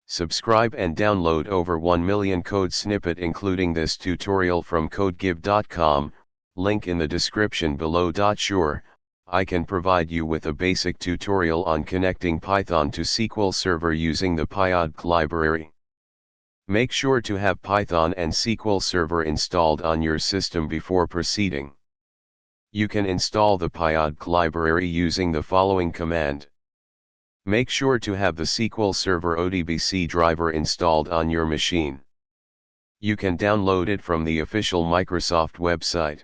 Subscribe and download over 1 million code snippet including this tutorial from codegive.com, link in the description below. Sure, I can provide you with a basic tutorial on connecting Python to SQL Server using the pyodbc library. Make sure to have Python and SQL Server installed on your system before proceeding. You can install the pyodbc library using the following command. Make sure to have the SQL Server ODBC driver installed on your machine. You can download it from the official Microsoft website.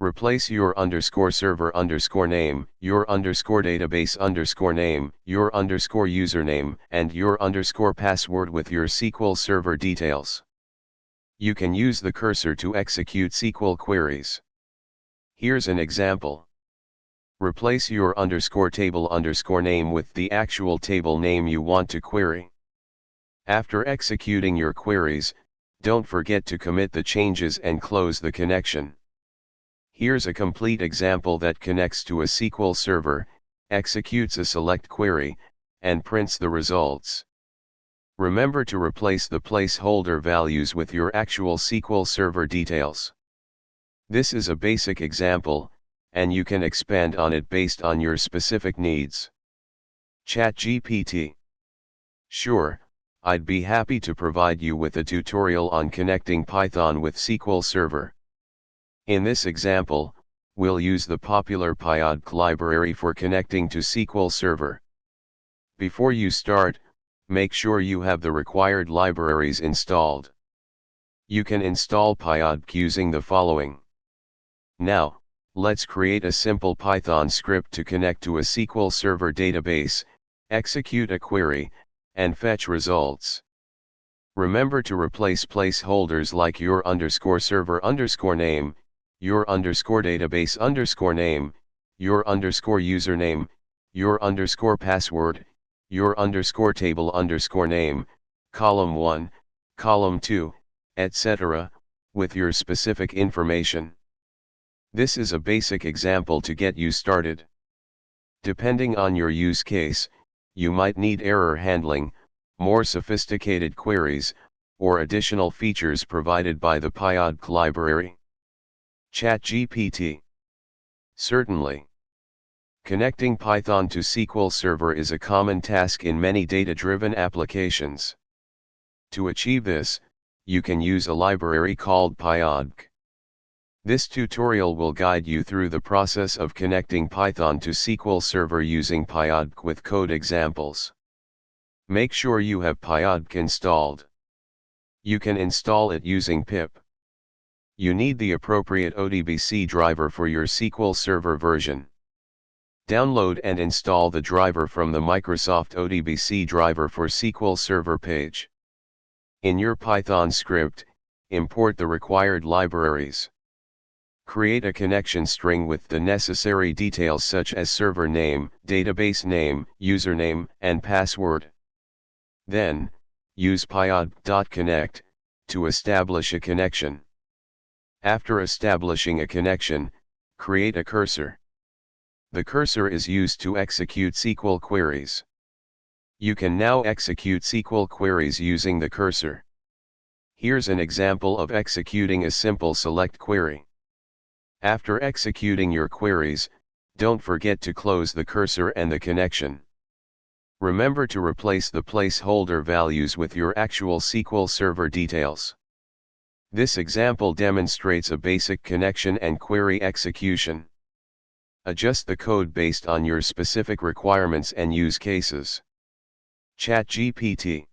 Replace your _server _name, your _database _name, your _username, and your _password with your SQL Server details. You can use the cursor to execute SQL queries. Here's an example. Replace your _table _name with the actual table name you want to query. After executing your queries, don't forget to commit the changes and close the connection. Here's a complete example that connects to a SQL server, executes a select query, and prints the results. Remember to replace the placeholder values with your actual SQL Server details. This is a basic example, and you can expand on it based on your specific needs. ChatGPT. Sure, I'd be happy to provide you with a tutorial on connecting Python with SQL Server. In this example, we'll use the popular pyodbc library for connecting to SQL Server. Before you start, make sure you have the required libraries installed. You can install pyodbc using the following. Now, let's create a simple Python script to connect to a SQL Server database, execute a query, and fetch results. Remember to replace placeholders like your _server _name, your _database _name, your _username, your _password, your _table _name, column 1, column 2, etc., with your specific information. This is a basic example to get you started. Depending on your use case, you might need error handling, more sophisticated queries, or additional features provided by the pyodbc library. ChatGPT. Certainly. Connecting Python to SQL Server is a common task in many data-driven applications. To achieve this, you can use a library called pyodbc. This tutorial will guide you through the process of connecting Python to SQL Server using pyodbc with code examples. Make sure you have pyodbc installed. You can install it using pip. You need the appropriate ODBC driver for your SQL Server version. Download and install the driver from the Microsoft ODBC driver for SQL Server page. In your Python script, import the required libraries. Create a connection string with the necessary details such as server name, database name, username, and password. Then, use pyodbc.connect to establish a connection. After establishing a connection, create a cursor. The cursor is used to execute SQL queries. You can now execute SQL queries using the cursor. Here's an example of executing a simple select query. After executing your queries, don't forget to close the cursor and the connection. Remember to replace the placeholder values with your actual SQL Server details. This example demonstrates a basic connection and query execution. Adjust the code based on your specific requirements and use cases. ChatGPT.